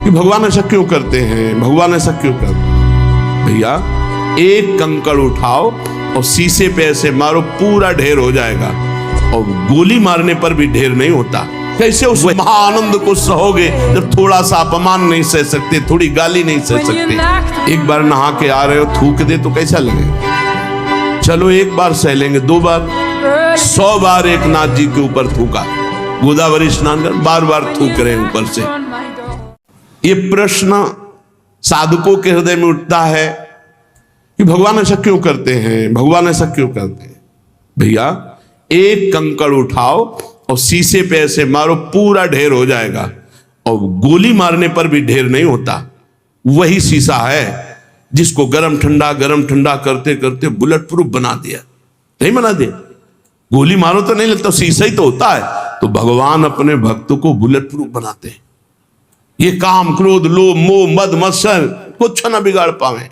कि भगवान ऐसा क्यों करते हैं, भगवान ऐसा क्यों करते हैं। भैया एक कंकड़ उठाओ और शीशे पे ऐसे मारो, पूरा ढेर हो जाएगा। और गोली मारने पर भी ढेर नहीं होता। कैसे उस महाआनंद को सहोगे जब थोड़ा सा अपमान नहीं सह सकते, थोड़ी गाली नहीं सह सकते। एक बार नहा के आ रहे हो, थूक दे तो कैसा लगेगा। चलो एक बार सह लेंगे, 2 बार, 100 बार एक नाथ जी के ऊपर थूका, गोदावरी स्नान कर बार बार थूक रहे ऊपर से। ये प्रश्न साधकों के हृदय में उठता है कि भगवान ऐसा क्यों करते हैं, भगवान ऐसा क्यों करते हैं। भैया एक कंकड़ उठाओ और शीशे पे ऐसे मारो, पूरा ढेर हो जाएगा। और गोली मारने पर भी ढेर नहीं होता। वही शीशा है जिसको गरम ठंडा करते करते बुलेट प्रूफ बना दिया। नहीं बना दिया, गोली मारो तो नहीं लगता, शीशा ही तो होता है। तो भगवान अपने भक्त को बुलेट प्रूफ बनाते हैं। ये काम क्रोध लोभ मोह मद मत्सर कुछ ना बिगाड़ पावे।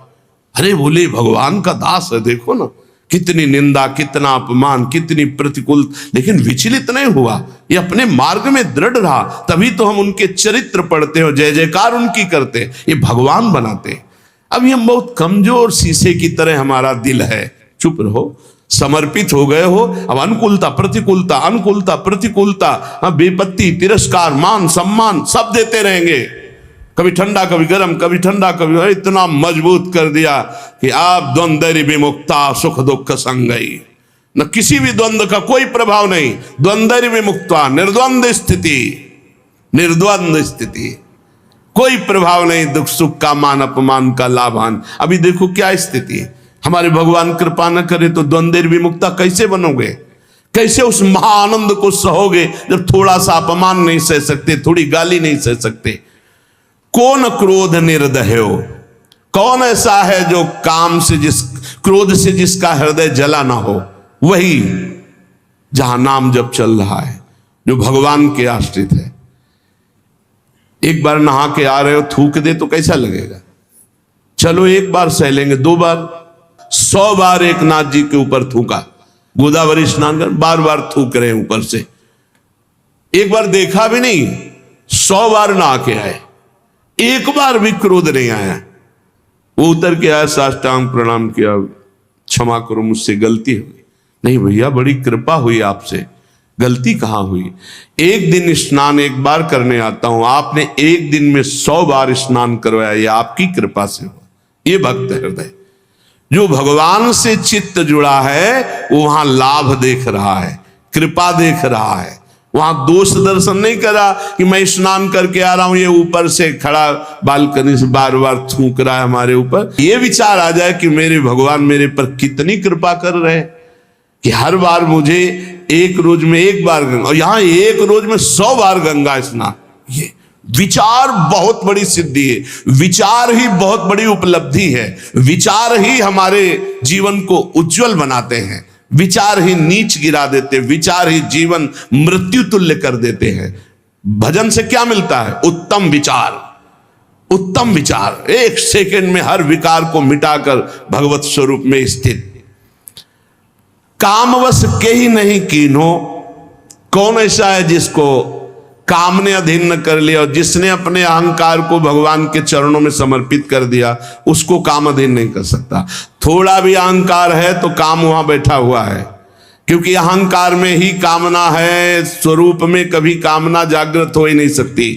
अरे बोले भगवान का दास है, देखो ना कितनी निंदा, कितना अपमान, कितनी प्रतिकूल, लेकिन विचलित नहीं हुआ। ये अपने मार्ग में दृढ़ रहा, तभी तो हम उनके चरित्र पढ़ते हो, जय जयकार उनकी करते। ये भगवान बनाते। अभी हम बहुत कमजोर शीशे की तरह हमारा दिल है। चुप रहो, समर्पित हो गए हो। अब अनुकूलता प्रतिकूलता, अनुकूलता प्रतिकूलता, बेपत्ती तिरस्कार मान सम्मान सब देते रहेंगे। कभी ठंडा कभी गर्म, कभी ठंडा कभी, इतना मजबूत कर दिया कि आप द्वंद्व विमुक्ता सुख दुख संगई। न किसी भी द्वंद्व का कोई प्रभाव नहीं। द्वंद्व विमुक्ता, निर्द्वंद्व स्थिति, निर्द्वंद्व स्थिति, कोई प्रभाव नहीं दुख सुख का, मान अपमान का, लाभान। अभी देखो क्या स्थिति है। हमारे भगवान कृपा न करे तो द्वंद्व विमुक्ता कैसे बनोगे, कैसे उस महाआनंद को सहोगे जब थोड़ा सा अपमान नहीं सह सकते, थोड़ी गाली नहीं सह सकते। कौन क्रोध निर्दह्यो, कौन ऐसा है जो काम से क्रोध से जिसका हृदय जला ना हो। वही जहां नाम जब चल रहा है, जो भगवान के आश्रित है। एक बार नहा के आ रहे हो, थूक दे तो कैसा लगेगा। चलो एक बार सह लेंगे, 2 बार, 100 बार एक नाथ जी के ऊपर थूका, गोदावरी स्नान कर बार बार थूक रहे ऊपर से। एक बार देखा भी नहीं, 100 बार नहा के आए, एक बार भी क्रोध नहीं आया। वो उतर के आया, साष्टांग प्रणाम किया, क्षमा करो मुझसे गलती हुई। नहीं भैया बड़ी कृपा हुई आपसे, गलती कहां हुई। एक दिन स्नान एक बार करने आता हूं, आपने एक दिन में 100 बार स्नान करवाया, ये आपकी कृपा से हुआ। ये भक्त हृदय जो भगवान से चित्त जुड़ा है, वो वहां लाभ देख रहा है, कृपा देख रहा है। वहां दोष दर्शन नहीं करा कि मैं स्नान करके आ रहा हूं, ये ऊपर से खड़ा बालकनी से बार बार थूक रहा है हमारे ऊपर। ये विचार आ जाए कि मेरे भगवान मेरे पर कितनी कृपा कर रहे हैं कि हर बार मुझे एक रोज में 1 बार गंगा, और यहां एक रोज में 100 बार गंगा स्नान। ये विचार बहुत बड़ी सिद्धि है, विचार ही बहुत बड़ी उपलब्धि है। विचार ही हमारे जीवन को उज्जवल बनाते हैं, विचार ही नीच गिरा देते, विचार ही जीवन मृत्यु तुल्य कर देते हैं। भजन से क्या मिलता है, उत्तम विचार, उत्तम विचार। 1 सेकंड में हर विकार को मिटाकर भगवत स्वरूप में स्थित। कामवश के ही नहीं कीन्हो, कौन ऐसा है जिसको काम ने अधीन न कर लिया। और जिसने अपने अहंकार को भगवान के चरणों में समर्पित कर दिया, उसको काम अधीन नहीं कर सकता। थोड़ा भी अहंकार है तो काम वहां बैठा हुआ है, क्योंकि अहंकार में ही कामना है। स्वरूप में कभी कामना जागृत हो ही नहीं सकती।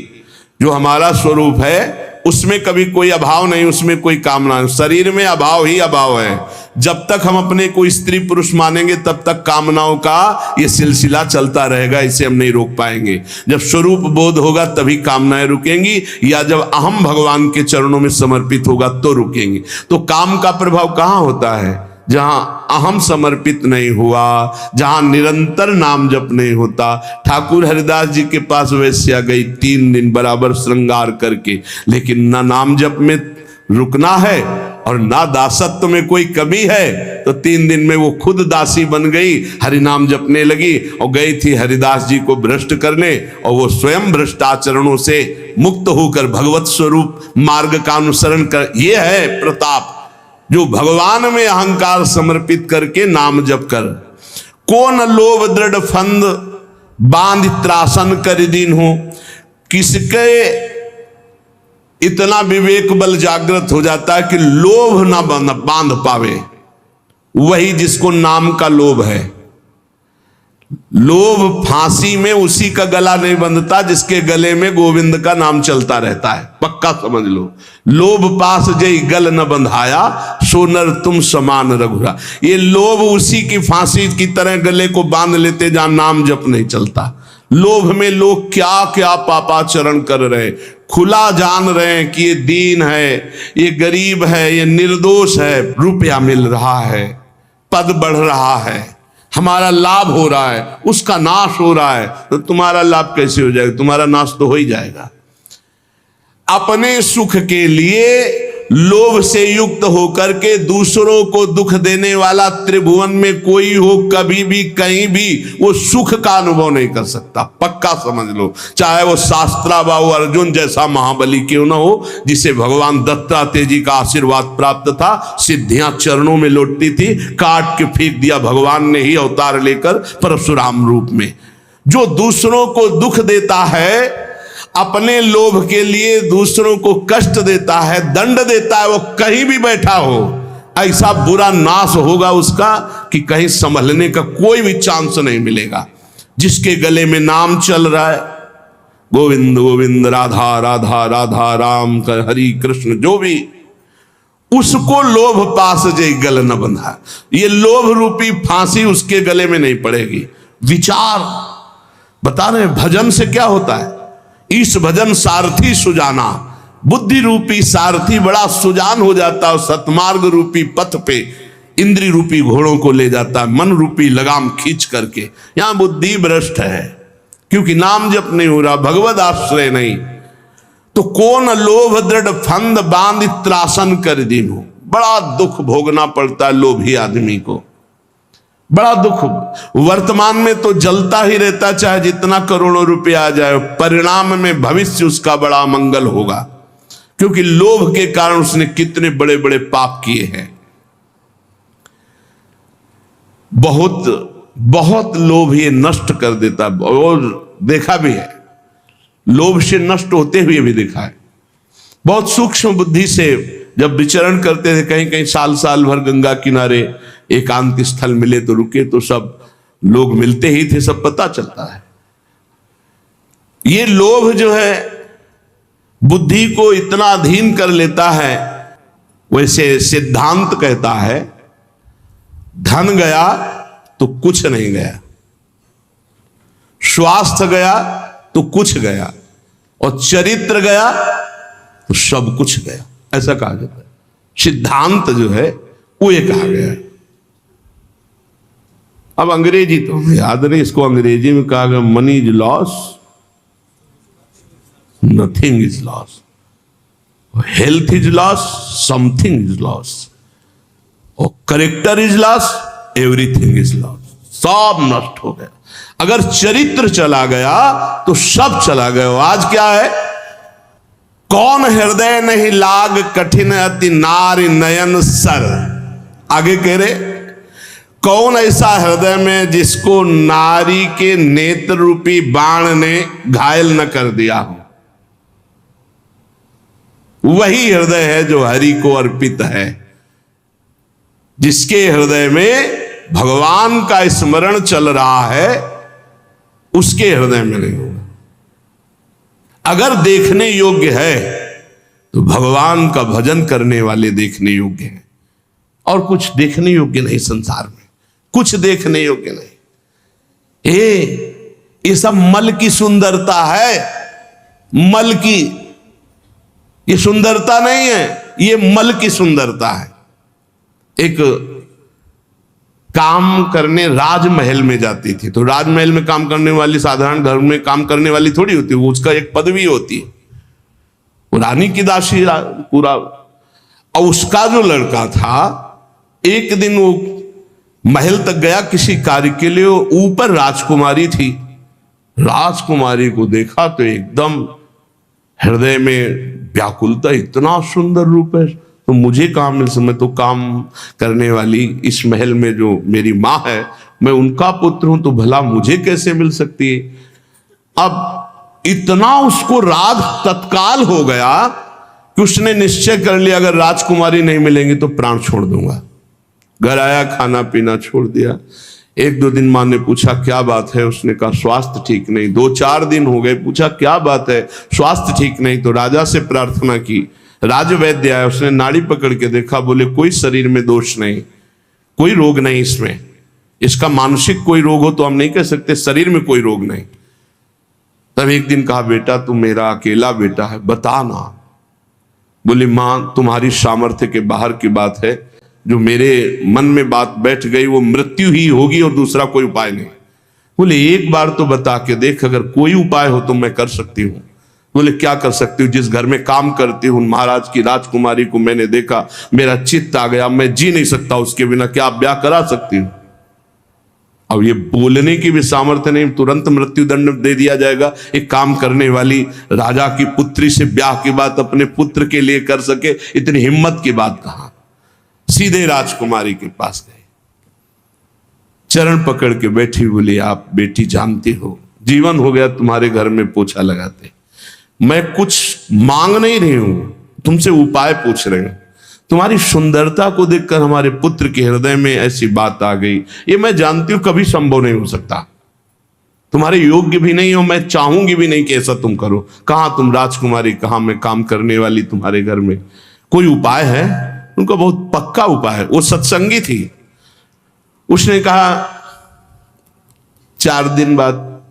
जो हमारा स्वरूप है उसमें कभी कोई अभाव नहीं, उसमें कोई कामना नहीं। शरीर में अभाव ही अभाव है। जब तक हम अपने को स्त्री पुरुष मानेंगे तब तक कामनाओं का ये सिलसिला चलता रहेगा, इसे हम नहीं रोक पाएंगे। जब स्वरूप बोध होगा तभी कामनाएं रुकेंगी, या जब अहम भगवान के चरणों में समर्पित होगा तो रुकेंगी। तो काम का प्रभाव कहाँ होता है, जहां अहम समर्पित नहीं हुआ, जहां निरंतर नाम जप नहीं होता। ठाकुर हरिदास जी के पास वैश्या गई 3 दिन बराबर श्रृंगार करके, लेकिन ना नाम जप में रुकना है और ना दासत्व में कोई कमी है। तो 3 दिन में वो खुद दासी बन गई, हरि नाम जपने लगी और गई थी हरिदास जी को भ्रष्ट करने, और वो स्वयं भ्रष्ट आचरणों से मुक्त होकर भगवत स्वरूप मार्ग का अनुसरण कर। ये है प्रताप, जो भगवान में अहंकार समर्पित करके नाम जप कर। कौन लोभ दृढ़ फंद बांध त्रासन कर दीन हो, किसके इतना विवेक बल जागृत हो जाता है कि लोभ ना बांध पावे। वही जिसको नाम का लोभ है। लोभ फांसी में उसी का गला नहीं बंधता जिसके गले में गोविंद का नाम चलता रहता है, पक्का समझ लो। लोभ पास जई गल न बंधाया, सोनर तुम समान रघुरा। ये लोभ उसी की फांसी की तरह गले को बांध लेते जहां नाम जप नहीं चलता। लोभ में लोग क्या क्या पापाचरण कर रहे, खुला जान रहे हैं कि ये दीन है, ये गरीब है, ये निर्दोष है। रुपया मिल रहा है, पद बढ़ रहा है, हमारा लाभ हो रहा है, उसका नाश हो रहा है। तो तुम्हारा लाभ कैसे हो जाएगा? तुम्हारा नाश तो हो ही जाएगा। अपने सुख के लिए लोभ से युक्त होकर के दूसरों को दुख देने वाला त्रिभुवन में कोई हो, कभी भी कहीं भी वो सुख का अनुभव नहीं कर सकता, पक्का समझ लो। चाहे वो शास्त्राबाहु अर्जुन जैसा महाबली क्यों ना हो, जिसे भगवान दत्तात्रेय जी का आशीर्वाद प्राप्त था, सिद्धियां चरणों में लौटती थी, काट के फेंक दिया भगवान ने ही अवतार लेकर परशुराम रूप में। जो दूसरों को दुख देता है, अपने लोभ के लिए दूसरों को कष्ट देता है, दंड देता है, वो कहीं भी बैठा हो, ऐसा बुरा नाश होगा उसका कि कहीं संभलने का कोई भी चांस नहीं मिलेगा। जिसके गले में नाम चल रहा है, गोविंद गोविंद, राधा राधा राधा, राम हरि कृष्ण, जो भी, उसको लोभ पास जय गल न बंधा। ये लोभ रूपी फांसी उसके गले में नहीं पड़ेगी। विचार बता रहे, भजन से क्या होता है? इस भजन सारथी सुजाना, बुद्धि रूपी सारथी बड़ा सुजान हो जाता है, सतमार्ग रूपी पथ पे इंद्री रूपी घोड़ों को ले जाता है, मन रूपी लगाम खींच करके। यहां बुद्धि भ्रष्ट है क्योंकि नाम जप नहीं हो रहा, भगवद आश्रय नहीं। तो कौन लोभ दृढ़ फंद बांध त्रासन कर दीनू। बड़ा दुख भोगना पड़ता है लोभी आदमी को, बड़ा दुख। वर्तमान में तो जलता ही रहता, चाहे जितना करोड़ों रुपया आ जाए, परिणाम में भविष्य उसका बड़ा मंगल होगा, क्योंकि लोभ के कारण उसने कितने बड़े बड़े पाप किए हैं। बहुत बहुत लोभ ये नष्ट कर देता, और देखा भी है, लोभ से नष्ट होते हुए भी देखा है। बहुत सूक्ष्म बुद्धि से जब विचरण करते थे, कहीं कहीं साल साल भर गंगा किनारे एकांत स्थल मिले तो रुके, तो सब लोग मिलते ही थे, सब पता चलता है। ये लोभ जो है बुद्धि को इतना अधीन कर लेता है। वैसे सिद्धांत कहता है, धन गया तो कुछ नहीं गया, स्वास्थ्य गया तो कुछ गया, और चरित्र गया तो सब कुछ गया, ऐसा कहा जाता है। सिद्धांत जो है वो ये कहा गया है। अब अंग्रेजी तो याद नहीं, इसको अंग्रेजी में कहा गया, money is loss, nothing is loss, health is loss, something is loss, और character is loss, everything is loss. सब नष्ट हो गया। अगर चरित्र चला गया तो सब चला गया। आज क्या है? कौन हृदय नहीं लाग कठिन अति नारी नयन सर। आगे कह रहे, कौन ऐसा हृदय में जिसको नारी के नेत्र रूपी बाण ने घायल न कर दिया हो। वही हृदय है जो हरि को अर्पित है। जिसके हृदय में भगवान का स्मरण चल रहा है, उसके हृदय में नहीं होगा। अगर देखने योग्य है तो भगवान का भजन करने वाले देखने योग्य हैं, और कुछ देखने योग्य नहीं संसार में, कुछ देखने योग्य नहीं। ये सब मल की सुंदरता है, मल की, ये सुंदरता नहीं है, ये मल की सुंदरता है। एक काम करने राजमहल में जाती थी, तो राजमहल में काम करने वाली साधारण घर में काम करने वाली थोड़ी होती, वो उसका एक पदवी होती है, वो रानी की दासी पूरा। और उसका जो लड़का था, एक दिन वो महल तक गया किसी कार्य के लिए, ऊपर राजकुमारी थी। राजकुमारी को देखा तो एकदम हृदय में व्याकुलता, इतना सुंदर रूप है तो मुझे कहाँ मिल सकता? मैं तो काम करने वाली इस महल में जो मेरी माँ है, मैं उनका पुत्र हूं, तो भला मुझे कैसे मिल सकती है? अब इतना उसको राग तत्काल हो गया कि उसने निश्चय कर लिया अगर राजकुमारी नहीं मिलेंगी तो प्राण छोड़ दूंगा। घर आया, खाना पीना छोड़ दिया। 1-2 दिन मां ने पूछा क्या बात है, उसने कहा स्वास्थ्य ठीक नहीं। 2-4 दिन हो गए, पूछा क्या बात है, स्वास्थ्य ठीक नहीं। तो राजा से प्रार्थना की, राजवैद्य आया, उसने नाड़ी पकड़ के देखा, बोले कोई शरीर में दोष नहीं, कोई रोग नहीं इसमें, इसका मानसिक कोई रोग हो तो हम नहीं कह सकते, शरीर में कोई रोग नहीं। तब एक दिन कहा बेटा तू मेरा अकेला बेटा है, बता ना। बोली मां तुम्हारी सामर्थ्य के बाहर की बात है, जो मेरे मन में बात बैठ गई वो मृत्यु ही होगी और दूसरा कोई उपाय नहीं। बोले एक बार तो बता के देख, अगर कोई उपाय हो तो मैं कर सकती हूँ। बोले क्या कर सकती हूँ? जिस घर में काम करती हूँ महाराज की राजकुमारी को मैंने देखा, मेरा चित्त आ गया, मैं जी नहीं सकता उसके बिना, क्या आप ब्याह करा सकती हूँ? अब ये बोलने की भी सामर्थ्य नहीं, तुरंत मृत्यु दंड दे दिया जाएगा। एक काम करने वाली राजा की पुत्री से ब्याह की बात अपने पुत्र के लिए कर सके, इतनी हिम्मत की बात कहां। सीधे राजकुमारी के पास गए, चरण पकड़ के बैठी, बोली आप बेटी जानती हो जीवन हो गया तुम्हारे घर में पोछा लगाते, मैं कुछ मांग नहीं रही हूं, तुमसे उपाय पूछ रहे हूं। तुम्हारी सुंदरता को देखकर हमारे पुत्र के हृदय में ऐसी बात आ गई, ये मैं जानती हूं कभी संभव नहीं हो सकता, तुम्हारे योग्य भी नहीं हो, मैं चाहूंगी भी नहीं कि ऐसा तुम करो। कहां तुम राजकुमारी, कहां मैं काम करने वाली तुम्हारे घर में, कोई उपाय है? उनका बहुत पक्का उपाय है, वो सत्संगी थी। उसने कहा 4 दिन बाद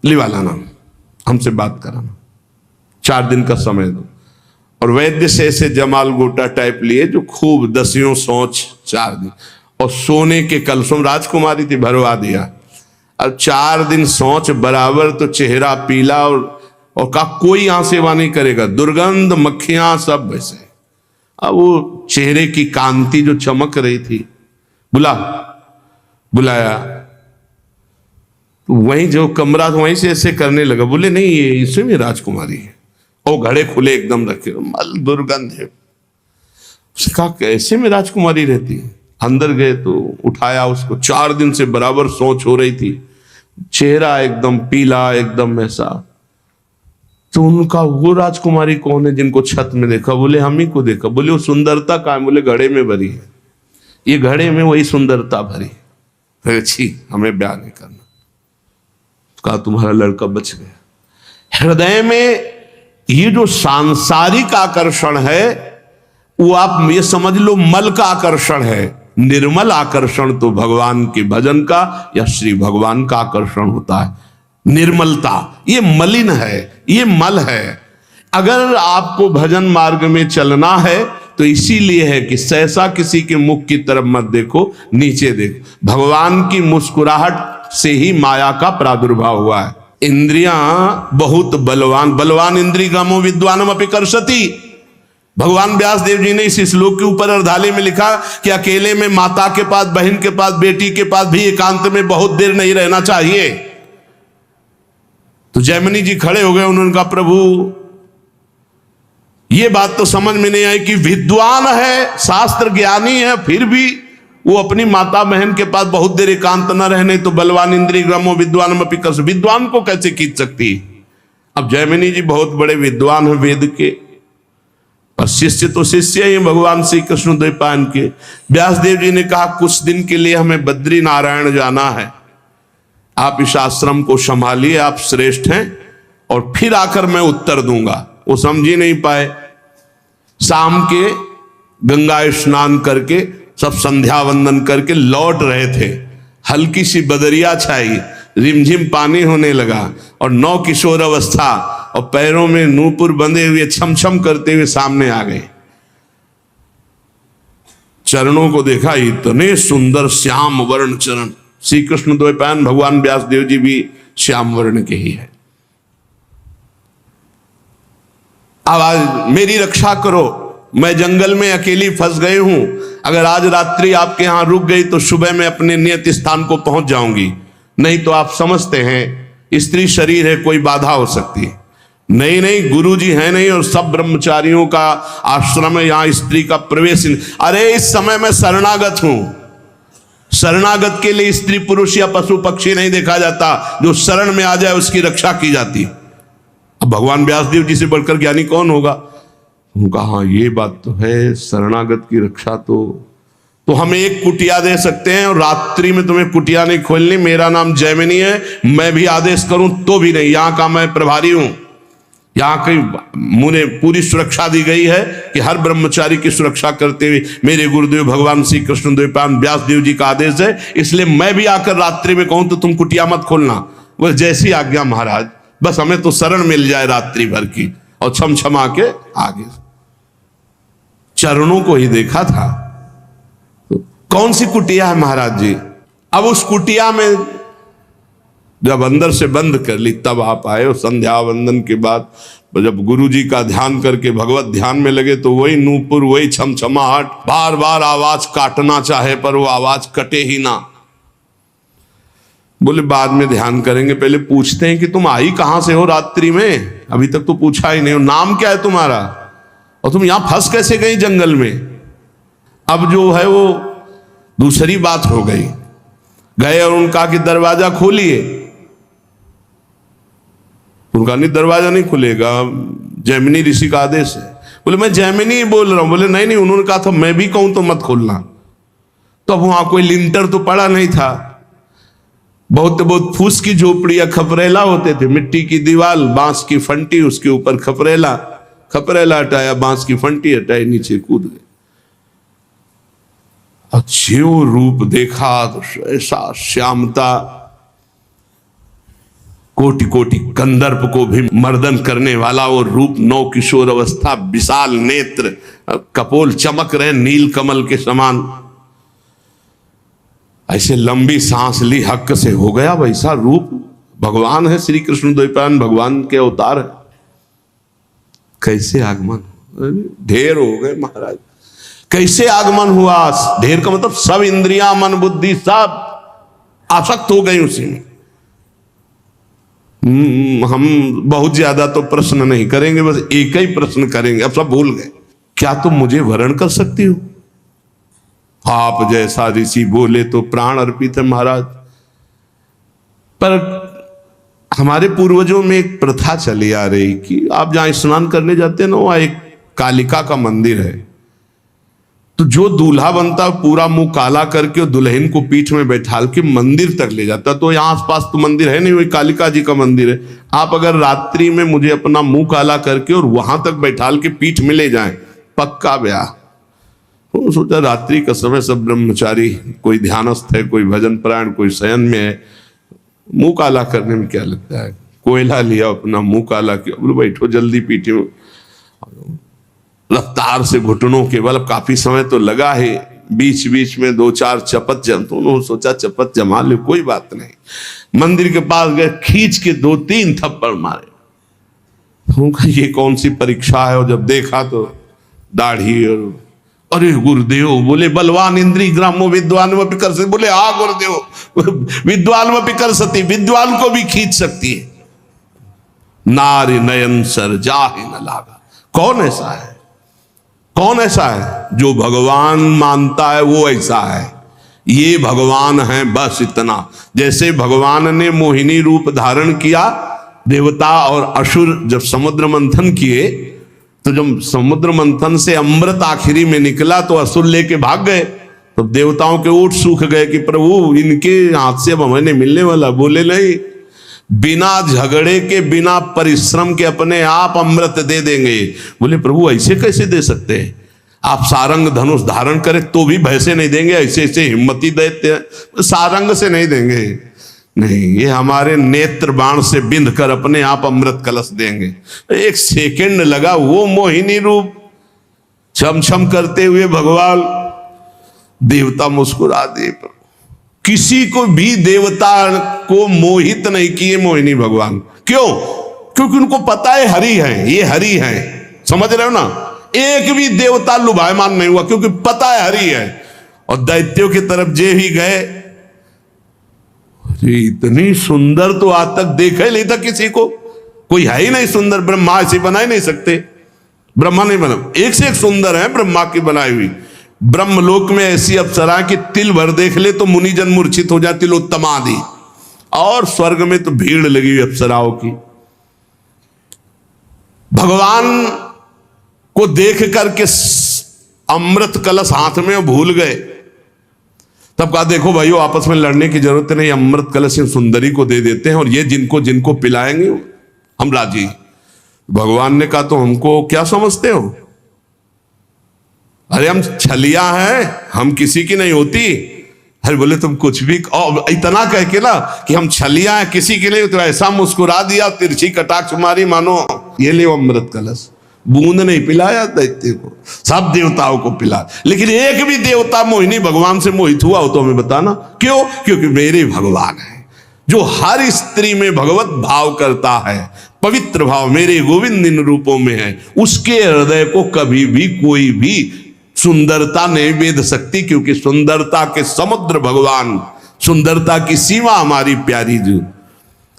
लिवा लाना, हमसे बात कराना, 4 दिन का समय दो। और वैद्य से ऐसे जमाल गोटा टाइप लिए जो खूब दसियों सोच 4 दिन, और सोने के कलशों, राजकुमारी थी, भरवा दिया। अब 4 दिन सोच बराबर, तो चेहरा पीला और का कोई यहां सेवा नहीं करेगा, दुर्गंध, मक्खियां सब वैसे। अब वो चेहरे की कांति जो चमक रही थी, बुलाया तो वहीं जो कमरा था वहीं से ऐसे करने लगा। बोले नहीं ये इसी में राजकुमारी है, और घड़े खुले एकदम रखे, मल दुर्गंध है। उसने कहा कैसे में राजकुमारी रहती है? अंदर गए तो उठाया उसको, 4 दिन से बराबर सोच हो रही थी, चेहरा एकदम पीला, एकदम ऐसा। तो उनका वो राजकुमारी कौन है जिनको छत में देखा? बोले हम ही को देखा। बोले वो सुंदरता कहाँ है? बोले घड़े में भरी है, ये घड़े में वही सुंदरता भरी है। अच्छी, हमें ब्याह नहीं करना। कहा तुम्हारा लड़का बच गया। हृदय में ये जो सांसारिक आकर्षण है वो आप ये समझ लो मल का आकर्षण है। निर्मल आकर्षण तो भगवान के भजन का या श्री भगवान का आकर्षण होता है। निर्मलता ये मलिन है, ये मल है। अगर आपको भजन मार्ग में चलना है तो इसीलिए है कि सहसा किसी के मुख की तरफ मत देखो, नीचे देखो। भगवान की मुस्कुराहट से ही माया का प्रादुर्भाव हुआ है। इंद्रियां बहुत बलवान इंद्री गामो विद्वानम अपि कर्षति। भगवान व्यास देव जी ने इस श्लोक के ऊपर अर्धाले में लिखा कि अकेले में माता के पास, बहन के पास, बेटी के पास भी एकांत में बहुत देर नहीं रहना चाहिए। तो जैमिनी जी खड़े हो गए, उन्होंने कहा प्रभु ये बात तो समझ में नहीं आई कि विद्वान है, शास्त्र ज्ञानी है, फिर भी वो अपनी माता बहन के पास बहुत देर एकांत न रहने तो बलवान इंद्रिय ग्रमो विद्वान अपि कर्ष, विद्वान को कैसे खींच सकती? अब जैमिनी जी बहुत बड़े विद्वान हैं वेद के, और शिष्य तो शिष्य ही भगवान श्री कृष्ण द्वैपायन के। व्यास देव जी ने कहा कुछ दिन के लिए हमें बद्री नारायण जाना है, आप इस आश्रम को संभालिए, आप श्रेष्ठ हैं, और फिर आकर मैं उत्तर दूंगा। वो समझ ही नहीं पाए। शाम के गंगा स्नान करके सब संध्या वंदन करके लौट रहे थे, हल्की सी बदरिया छाई, रिमझिम पानी होने लगा, और 9 किशोर अवस्था और पैरों में नूपुर बंधे हुए छम छम करते हुए सामने आ गए। चरणों को देखा, इतने सुंदर श्याम वर्ण चरण। श्री कृष्ण द्वैपायन भगवान व्यास देव जी भी श्याम वर्ण के ही है। आवाज मेरी रक्षा करो, मैं जंगल में अकेली फंस गई हूं, अगर आज रात्रि आपके यहां रुक गई तो सुबह मैं अपने नियत स्थान को पहुंच जाऊंगी, नहीं तो आप समझते हैं स्त्री शरीर है, कोई बाधा हो सकती है। नहीं गुरु जी है नहीं, और सब ब्रह्मचारियों का आश्रम है, यहां स्त्री का प्रवेश नहीं। अरे इस समय मैं शरणागत हूं, शरणागत के लिए स्त्री पुरुष या पशु पक्षी नहीं देखा जाता, जो शरण में आ जाए उसकी रक्षा की जाती। अब भगवान व्यासदेव जी से बढ़कर ज्ञानी कौन होगा? उनका हाँ ये बात तो है, शरणागत की रक्षा तो हम एक कुटिया दे सकते हैं और रात्रि में तुम्हें कुटिया नहीं खोलनी। मेरा नाम जैमिनी है, मैं भी आदेश करूं तो भी नहीं, यहां का मैं प्रभारी हूं। यहां की मुझे पूरी सुरक्षा दी गई है कि हर ब्रह्मचारी की सुरक्षा करते हुए मेरे गुरुदेव भगवान श्री कृष्ण द्वैपायन व्यास देव जी का आदेश है, इसलिए मैं भी आकर रात्रि में कहूं तो तुम कुटिया मत खोलना। वो जैसी आज्ञा महाराज, बस हमें तो शरण मिल जाए रात्रि भर की, और छम छमा के आगे चरणों को ही देखा था। तो कौन सी कुटिया है महाराज जी? अब उस कुटिया में जब अंदर से बंद कर ली तब आप आए, और संध्या वंदन के बाद जब गुरु जी का ध्यान करके भगवत ध्यान में लगे तो वही नूपुर, वही छमछमाहट, बार बार आवाज काटना चाहे पर वो आवाज कटे ही ना। बोले बाद में ध्यान करेंगे, पहले पूछते हैं कि तुम आई कहां से हो रात्रि में, अभी तक तो पूछा ही नहीं हो, नाम क्या है तुम्हारा, और तुम यहां फंस कैसे गई जंगल में। अब जो है वो दूसरी बात हो गई। गए और उनका कि दरवाजा खोलिए, उनका नहीं दरवाजा नहीं खुलेगा, जैमिनी ऋषि का आदेश है। बोले मैं जैमिनी बोल रहा हूं। बोले नहीं नहीं, उन्होंने कहा था मैं भी कहूं तो मत खोलना। तो अब वहां कोई लिंटर तो पड़ा नहीं था, बहुत बहुत फूस की झोपड़ियां, खपरेला होते थे, मिट्टी की दीवार, बांस की फंटी, उसके ऊपर खपरेला, खपरेला हटाया, बांस की फंटी हटाई, नीचे कूद गए। अच्छे रूप देखा तो ऐसा श्यामता, कोटि कोटि कंदर्प को भी मर्दन करने वाला वो रूप, नौ किशोर अवस्था, विशाल नेत्र, कपोल चमक रहे नील कमल के समान। ऐसे लंबी सांस ली, हक से हो गया वैसा रूप। भगवान है श्री कृष्ण द्वैपायन, भगवान के अवतार है। कैसे आगमन, ढेर हो गए महाराज। कैसे आगमन हुआ? ढेर का मतलब सब इंद्रियां, मन, बुद्धि सब आसक्त हो गई उसी में। हम बहुत ज्यादा तो प्रश्न नहीं करेंगे, बस एक ही प्रश्न करेंगे, अब सब भूल गए। क्या तुम मुझे वरण कर सकती हो? आप जैसा ऋषि बोले तो प्राण अर्पित है महाराज। पर हमारे पूर्वजों में एक प्रथा चली आ रही कि आप जहां स्नान करने जाते हैं ना, वहां एक कालिका का मंदिर है। तो जो दूल्हा बनता पूरा मुंह काला करके और दुल्हन को पीठ में बैठाल के मंदिर तक ले जाता। तो यहाँ आसपास तो मंदिर है नहीं, वही कालिका जी का मंदिर है। आप अगर रात्रि में मुझे अपना मुंह काला करके और वहां तक बैठाल के पीठ में ले जाएं, पक्का ब्याह। तो सोचा रात्रि का समय, सब ब्रह्मचारी, कोई ध्यानस्थ है, कोई भजन परायण, कोई शयन में है, मुंह काला करने में क्या लगता है। कोयला लिया, अपना मुंह काला किया, बोलो बैठो जल्दी पीठे में। रफ्तार से घुटनों के बल, काफी समय तो लगा है, बीच बीच में दो चार चपत जम, तो उन्होंने सोचा चपत जमा ले, कोई बात नहीं। मंदिर के पास गए, खींच के 2-3 थप्पड़ मारे। उनका ये कौन सी परीक्षा है? और जब देखा तो दाढ़ी और, अरे गुरुदेव, बोले बलवान इंद्री ग्रामो विद्वान व पिकर सकती। बोले हाँ गुरुदेव, विद्वान व पिकर सकती, विद्वान को भी खींच सकती है। नारी नयन सर जाहि न लागा। कौन ऐसा है? कौन ऐसा है? जो भगवान मानता है वो ऐसा है। ये भगवान है, बस इतना। जैसे भगवान ने मोहिनी रूप धारण किया, देवता और असुर जब समुद्र मंथन किए, तो जब समुद्र मंथन से अमृत आखिरी में निकला तो असुर लेके भाग गए। तो देवताओं के ओठ सूख गए कि प्रभु इनके हाथ से अब हमें मिलने वाला। बोले नहीं, बिना झगड़े के, बिना परिश्रम के अपने आप अमृत दे देंगे। बोले प्रभु ऐसे कैसे दे सकते हैं? आप सारंग धनुष धारण करें तो भी भय से नहीं देंगे, ऐसे ऐसे हिम्मती देते हैं, सारंग से नहीं देंगे। नहीं, ये हमारे नेत्र बाण से बिंध कर अपने आप अमृत कलश देंगे। एक सेकंड लगा, वो मोहिनी रूप छम छम करते हुए भगवान, देवता मुस्कुरा दे। किसी को भी देवता को मोहित नहीं किए मोहिनी भगवान। क्यों? क्योंकि उनको पता है हरि है, ये हरि है। समझ रहे हो ना? एक भी देवता लुभायमान नहीं हुआ, क्योंकि पता है हरि है। और दैत्यों की तरफ जे ही गए, इतनी सुंदर तो आज तक देखा ही नहीं था किसी को, कोई है ही नहीं सुंदर। ब्रह्मा ऐसे बना ही नहीं सकते, ब्रह्मा नहीं बना, एक से एक सुंदर है ब्रह्मा की बनाई हुई। ब्रह्मलोक में ऐसी अप्सरा कि तिल भर देख ले तो मुनिजन मूर्छित हो जाती, तिलोत्तमा आदि। और स्वर्ग में तो भीड़ लगी हुई अप्सराओं की। भगवान को देख करके अमृत कलश हाथ में भूल गए। तब कहा देखो भाइयों, आपस में लड़ने की जरूरत नहीं, अमृत कलश सुंदरी को दे देते हैं और ये जिनको जिनको पिलाएंगे हम राजी। भगवान ने कहा तो हमको क्या समझते हो, अरे हम छलिया हैं, हम किसी की नहीं होती। अरे बोले तुम कुछ भी इतना कह के ना कि हम छलिया हैं किसी की नहीं, तो ऐसा मुस्कुरा दिया, तिरछी कटाक्ष मारी, मानो ये ले अमृत कलश। बूंद नहीं पिलाया दैत्य को, सब देवताओं को पिला। लेकिन एक भी देवता मोहिनी भगवान से मोहित हुआ हो तो हमें बताना क्यों? क्योंकि मेरे भगवान है जो हर स्त्री में भगवत भाव करता है, पवित्र भाव मेरे गोविंद इन रूपों में है, उसके हृदय को कभी भी कोई भी सुंदरता नहीं वेध सकती, क्योंकि सुंदरता के समुद्र भगवान, सुंदरता की सीमा हमारी प्यारी जी।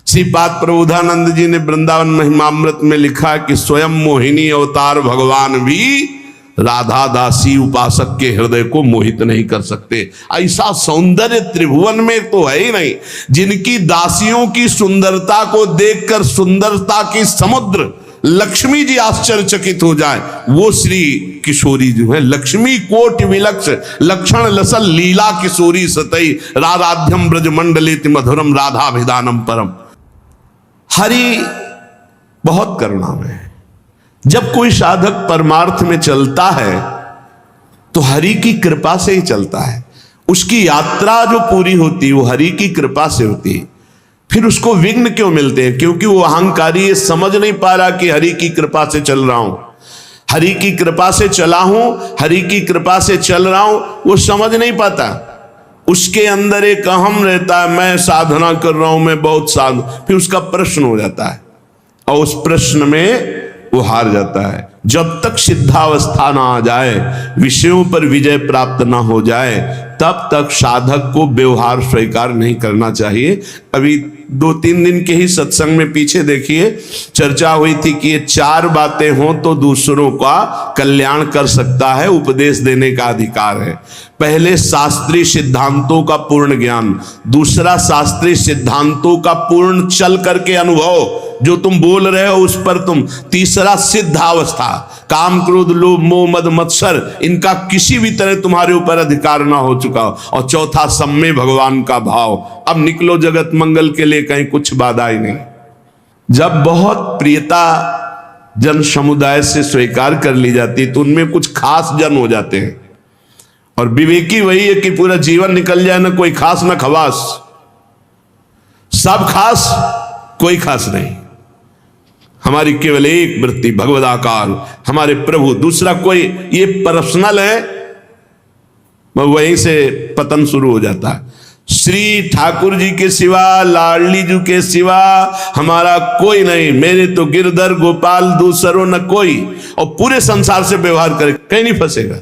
श्रीपाद प्रबोधानंद जी ने वृंदावन महिमामृत में लिखा कि स्वयं मोहिनी अवतार भगवान भी राधा दासी उपासक के हृदय को मोहित नहीं कर सकते। ऐसा सौंदर्य त्रिभुवन में तो है ही नहीं। जिनकी दासियों की सुंदरता को देखकर सुंदरता की समुद्र लक्ष्मी जी आश्चर्यचकित हो जाए, वो श्री किशोरी जो है, लक्ष्मी कोटि विलक्ष लक्षण लसल लीला किशोरी सतई राधाध्यम ब्रज मंडलेति मधुरम राधाभिधानम परम। हरि बहुत करुणामय है। जब कोई साधक परमार्थ में चलता है तो हरि की कृपा से ही चलता है। उसकी यात्रा जो पूरी होती है वो हरि की कृपा से होती है। फिर उसको विघ्न क्यों मिलते हैं? क्योंकि वो अहंकारी ये समझ नहीं पा रहा कि हरि की कृपा से चल रहा हूं, हरि की कृपा से चला हूं, हरि की कृपा से चल रहा हूं, वो समझ नहीं पाता। उसके अंदर एक अहम रहता है, मैं साधना कर रहा हूं, मैं बहुत साधु। फिर उसका प्रश्न हो जाता है और उस प्रश्न में वो हार जाता है। जब तक सिद्धावस्था ना आ जाए, विषयों पर विजय प्राप्त ना हो जाए, तब तक साधक को व्यवहार स्वीकार नहीं करना चाहिए। अभी 2-3 दिन के ही सत्संग में पीछे देखिए चर्चा हुई थी कि ये 4 बातें हों तो दूसरों का कल्याण कर सकता है, उपदेश देने का अधिकार है। पहले शास्त्रीय सिद्धांतों का पूर्ण ज्ञान, दूसरा शास्त्रीय सिद्धांतों का पूर्ण चल करके अनुभव, जो तुम बोल रहे हो उस पर तुम, तीसरा सिद्धावस्था, काम क्रोध लोभ मोह मद मत्सर इनका किसी भी तरह तुम्हारे ऊपर अधिकार ना हो चुका हो, और चौथा सम्मे भगवान का भाव। अब निकलो जगत मंगल के लिए, कहीं कुछ बाधा ही नहीं। जब बहुत प्रियता जन समुदाय से स्वीकार कर ली जाती तो उनमें कुछ खास जन हो जाते हैं, और विवेकी वही है कि पूरा जीवन निकल जाए ना कोई खास ना खवास, सब खास कोई खास नहीं। हमारी केवल एक वृत्ति भगवदाकार, हमारे प्रभु, दूसरा कोई ये पर्सनल है, वहीं से पतन शुरू हो जाता है। श्री ठाकुर जी के सिवा, लाडली जी के सिवा हमारा कोई नहीं, मेरे तो गिरधर गोपाल दूसरो न कोई, और पूरे संसार से व्यवहार करे कहीं नहीं फंसेगा।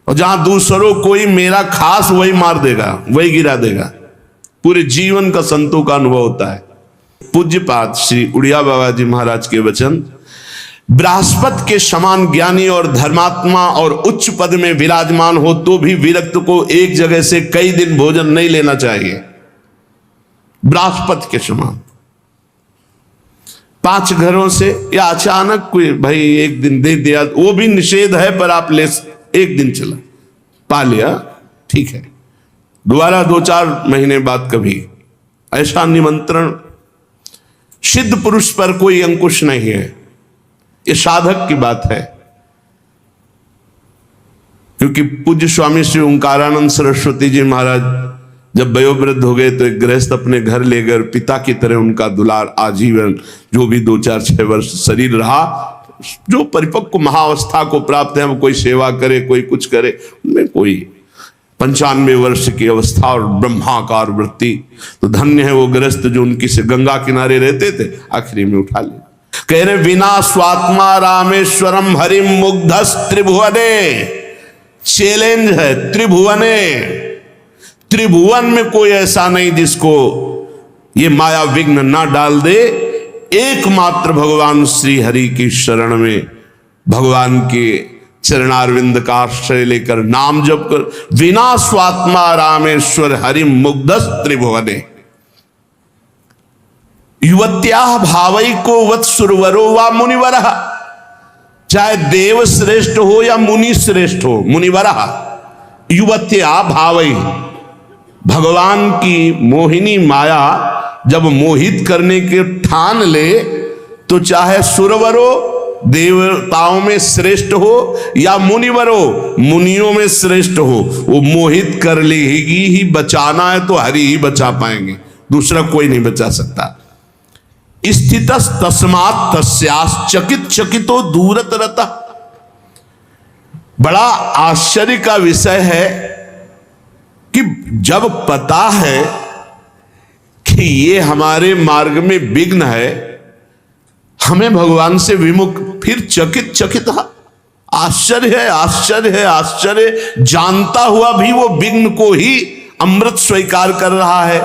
और जहां दूसरों कोई मेरा खास वही मार देगा, वही गिरा देगा। पूरे जीवन का संतों का अनुभव होता है। पूज्यपाद श्री उड़िया बाबा जी महाराज के वचन, बृहस्पति के समान ज्ञानी और धर्मात्मा और उच्च पद में विराजमान हो तो भी विरक्त को एक जगह से कई दिन भोजन नहीं लेना चाहिए। बृहस्पति के समान 5 घरों से, या अचानक कोई भाई एक दिन दे दिया, वो भी निषेध है, पर आप ले एक दिन चला पा लिया ठीक है, दोबारा 2-4 महीने बाद कभी, ऐसा निमंत्रण सिद्ध पुरुष पर कोई अंकुश नहीं है। ये साधक की बात है। क्योंकि पूज्य स्वामी श्री ओंकारानंद सरस्वती जी महाराज जब वयोवृद्ध हो गए तो एक गृहस्थ अपने घर ले गए, पिता की तरह उनका दुलार आजीवन, जो भी 2-4-6 वर्ष शरीर रहा, जो परिपक्व महाअवस्था को प्राप्त है, वो कोई सेवा करे कोई कुछ करे, उनमें कोई 95 वर्ष की अवस्था और ब्रह्माकार वृत्ति। तो धन्य है वो गृहस्थ जो उनकी से गंगा किनारे रहते थे, आखिरी में उठा ले। कह रहे विना स्वात्मा रामेश्वरम हरिम मुग्धस त्रिभुवने, चैलेंज है त्रिभुवने, त्रिभुवन में कोई ऐसा नहीं जिसको ये माया विघ्न ना डाल दे। एकमात्र भगवान श्री हरि की शरण में, भगवान के चरणारविंद का आश्रय लेकर नाम जप कर, विना स्वात्मा रामेश्वर हरि मुग्धस त्रिभुवने, युवत्या भावई को वत्सुरवरो वा मुनिवर, चाहे देव श्रेष्ठ हो या मुनि श्रेष्ठ हो, मुनिवरा युवत्या भावई, भगवान की मोहिनी माया जब मोहित करने के ठान ले तो चाहे सुरवरो देवताओं में श्रेष्ठ हो या मुनिवरो मुनियों में श्रेष्ठ हो, वो मोहित कर लेगी ही। बचाना है तो हरि ही बचा पाएंगे, दूसरा कोई नहीं बचा सकता। स्थितस् तस्मात् तस्यास् चकित चकितो दूरत रता। बड़ा आश्चर्य का विषय है कि जब पता है कि ये हमारे मार्ग में विघ्न है, हमें भगवान से विमुख, फिर चकित चकित आश्चर्य है, आश्चर्य है, आश्चर्य। जानता हुआ भी वो विघ्न को ही अमृत स्वीकार कर रहा है।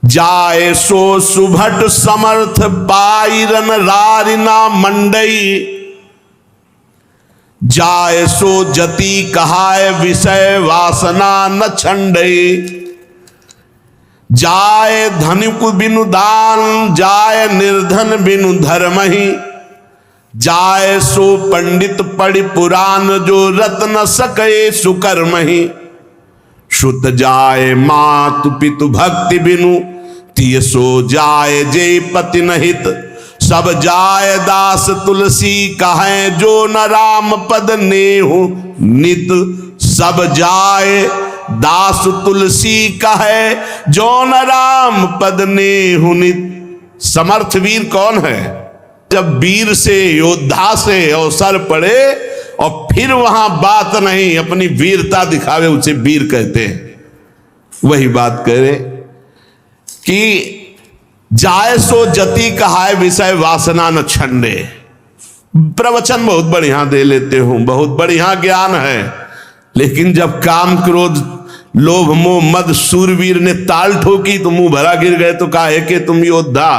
जाए सो सुभट समर्थ पाइरन रारिना मंडई, जाए सो जति कहाय विषय वासना न छंडई। जाए धनिक बिनु दान, जाए निर्धन बिनु धर्म ही। जाए सो पंडित पढ़ि पुराण, जो रत न सके सुकर्म ही। श्रुत जाए मातु पितु भक्ति बिनु, तिय सो जाए जे पति नहित। सब जाए दास तुलसी कहें, जो न राम पद नेहु नित। सब जाए दास तुलसी कहे, जो न राम पद नेहु नित। समर्थ वीर कौन है? जब वीर से, योद्धा से अवसर पड़े और फिर वहां बात नहीं, अपनी वीरता दिखावे, उसे वीर कहते हैं। वही बात करे कि जाए सो जति कहाय विषय वासना न छंडे। प्रवचन बहुत बढ़िया दे लेते हूं, बहुत बढ़िया ज्ञान है, लेकिन जब काम क्रोध लोभ मोह मद सूरवीर ने ताल ठोकी तो मुंह भरा गिर गए। तो काहे के तुम योद्धा,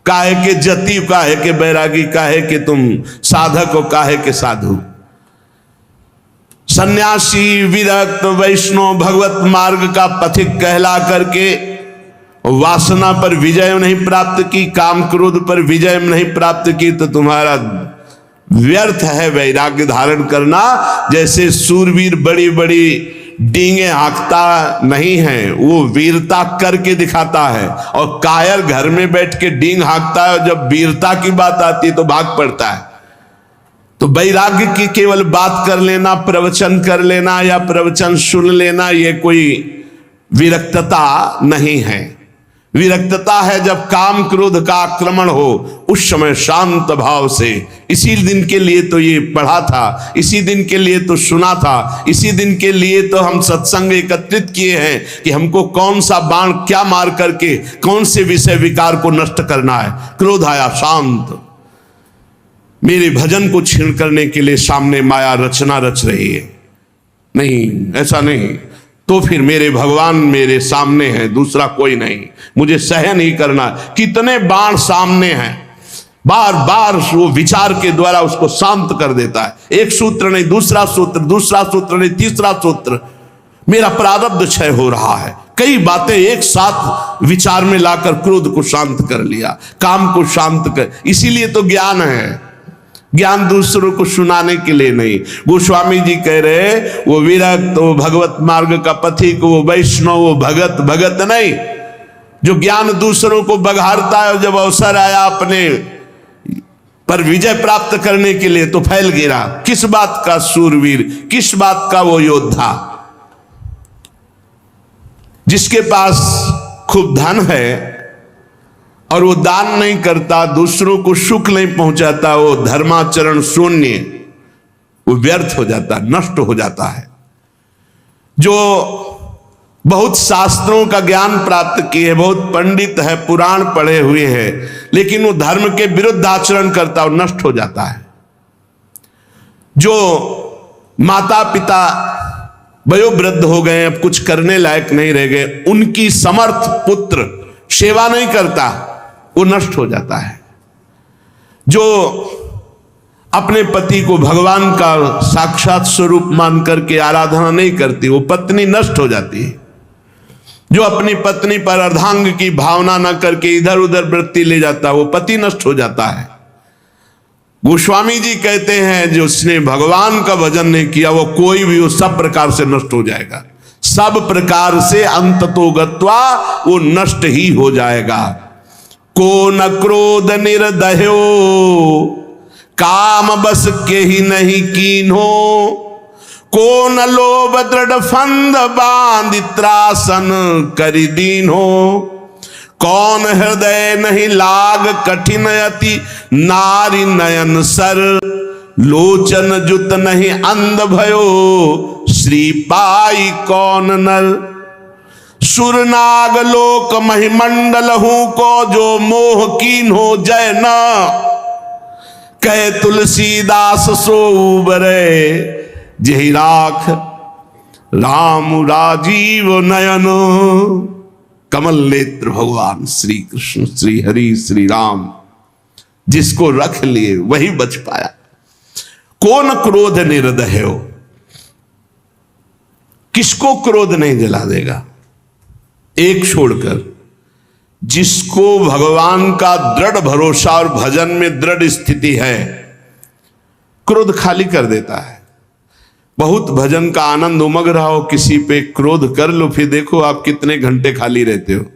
काहे के जति, काहे के बैरागी, काहे के तुम साधक हो, काहे के साधु। सन्यासी विरक्त वैष्णव भगवत मार्ग का पथिक कहला करके वासना पर विजय नहीं प्राप्त की, काम क्रोध पर विजय नहीं प्राप्त की, तो तुम्हारा व्यर्थ है वैराग्य धारण करना। जैसे सूरवीर बड़ी बड़ी डींगे हाँकता नहीं है, वो वीरता करके दिखाता है। और कायर घर में बैठ के डींग हाँकता है, और जब वीरता की बात आती है तो भाग पड़ता है। तो वैराग्य की केवल बात कर लेना, प्रवचन कर लेना या प्रवचन सुन लेना, ये कोई विरक्तता नहीं है। विरक्तता है जब काम क्रोध का आक्रमण हो, उस समय शांत भाव से। इसी दिन के लिए तो ये पढ़ा था, इसी दिन के लिए तो सुना था, इसी दिन के लिए तो हम सत्संग एकत्रित किए हैं कि हमको कौन सा बाण क्या मार करके कौन से विषय विकार को नष्ट करना है। क्रोध आया, शांत। मेरे भजन को छीन करने के लिए सामने माया रचना रच रही है। नहीं, ऐसा नहीं। तो फिर मेरे भगवान मेरे सामने हैं, दूसरा कोई नहीं। मुझे सहन ही करना। कितने बाण सामने हैं, बार बार वो विचार के द्वारा उसको शांत कर देता है। एक सूत्र नहीं, दूसरा सूत्र, दूसरा सूत्र नहीं, तीसरा सूत्र। मेरा प्रारब्ध क्षय हो रहा है। कई बातें एक साथ विचार में लाकर क्रोध को शांत कर लिया, काम को शांत कर। इसीलिए तो ज्ञान है। ज्ञान दूसरों को सुनाने के लिए नहीं। गोस्वामी जी कह रहे, वो विरक्त, वो भगवत मार्ग का पथिक, वो वैष्णव, वो भगत, भगत नहीं। जो ज्ञान दूसरों को बघारता है, जब अवसर आया अपने पर विजय प्राप्त करने के लिए तो फैल गिरा। किस बात का सूरवीर, किस बात का वो योद्धा? जिसके पास खूब धन है और वो दान नहीं करता, दूसरों को सुख नहीं पहुंचाता, वो धर्माचरण शून्य, वो व्यर्थ हो जाता, नष्ट हो जाता है। जो बहुत शास्त्रों का ज्ञान प्राप्त किए, बहुत पंडित है, पुराण पढ़े हुए हैं, लेकिन वो धर्म के विरुद्ध आचरण करता, वो नष्ट हो जाता है। जो माता पिता वयोवृद्ध हो गए, अब कुछ करने लायक नहीं रह गए, उनकी समर्थ पुत्र सेवा नहीं करता, वो नष्ट हो जाता है। जो अपने पति को भगवान का साक्षात स्वरूप मान करके आराधना नहीं करती, वो पत्नी नष्ट हो जाती है। जो अपनी पत्नी पर अर्धांग की भावना न करके इधर उधर वृत्ति ले जाता, वो पति नष्ट हो जाता है। गोस्वामी जी कहते हैं जिसने भगवान का भजन नहीं किया वो कोई भी, वो सब प्रकार से नष्ट हो जाएगा, सब प्रकार से अंततो गत्वा वो नष्ट ही हो जाएगा। को न क्रोध निर्दह्यो काम बस के ही नहीं कीन्हो, को न लोभ दृढ़ फंद बांध त्रासन करि दीन्हो, कौन हृदय नहीं लाग कठिन अति नारी नयन सर, लोचन जुत नहीं अंध भयो श्री पाई कौन नर, सुरनाग लोक महिमंडल हूं को जो मोह कीन हो जय न, कह तुलसीदास सो उबरे जहि राख राम राजीव नयन। कमल नेत्र भगवान श्री कृष्ण श्री हरि श्री राम जिसको रख लिए वही बच पाया। कौन क्रोध निर्दह्य हो, किसको क्रोध नहीं जला देगा, एक छोड़कर जिसको भगवान का दृढ़ भरोसा और भजन में दृढ़ स्थिति है, क्रोध खाली कर देता है। बहुत भजन का आनंद उमग रहा हो, किसी पे क्रोध कर लो, फिर देखो आप कितने घंटे खाली रहते हो।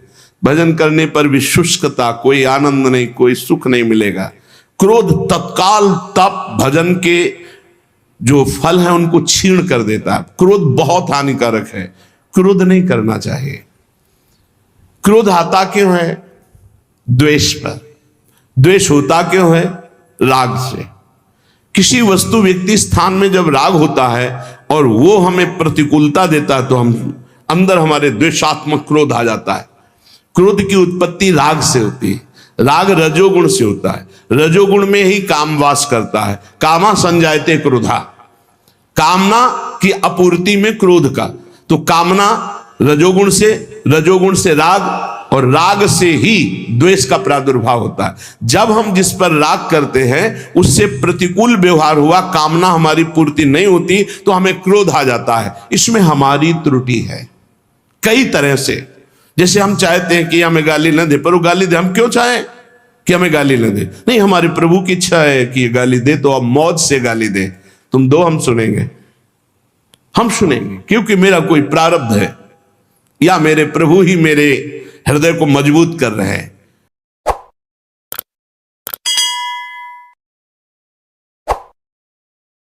भजन करने पर भी शुष्कता, कोई आनंद नहीं, कोई सुख नहीं मिलेगा। क्रोध तत्काल तप भजन के जो फल है उनको छीण कर देता है। क्रोध बहुत हानिकारक है, क्रोध नहीं करना चाहिए। क्रोध आता क्यों है? द्वेष पर। द्वेष होता क्यों है? राग से। किसी वस्तु व्यक्ति स्थान में जब राग होता है और वो हमें प्रतिकूलता देता है तो हम अंदर हमारे द्वेषात्मक क्रोध आ जाता है। क्रोध की उत्पत्ति राग से होती है। राग रजोगुण से होता है, रजोगुण में ही काम वास करता है। कामा संजायते क्रोधा, कामना की आपूर्ति में क्रोध का, तो कामना रजोगुण से राग, और राग से ही द्वेष का प्रादुर्भाव होता है। जब हम जिस पर राग करते हैं उससे प्रतिकूल व्यवहार हुआ, कामना हमारी पूर्ति नहीं होती तो हमें क्रोध आ जाता है। इसमें हमारी त्रुटि है कई तरह से। जैसे हम चाहते हैं कि हमें गाली न दे, पर वो गाली दे, हम क्यों चाहें कि हमें गाली न दे? नहीं, हमारे प्रभु की इच्छा है कि ये गाली दे तो अब मौज से गाली दे। तुम दो, हम सुनेंगे, क्योंकि मेरा कोई प्रारब्ध है या मेरे प्रभु ही मेरे हृदय को मजबूत कर रहे हैं।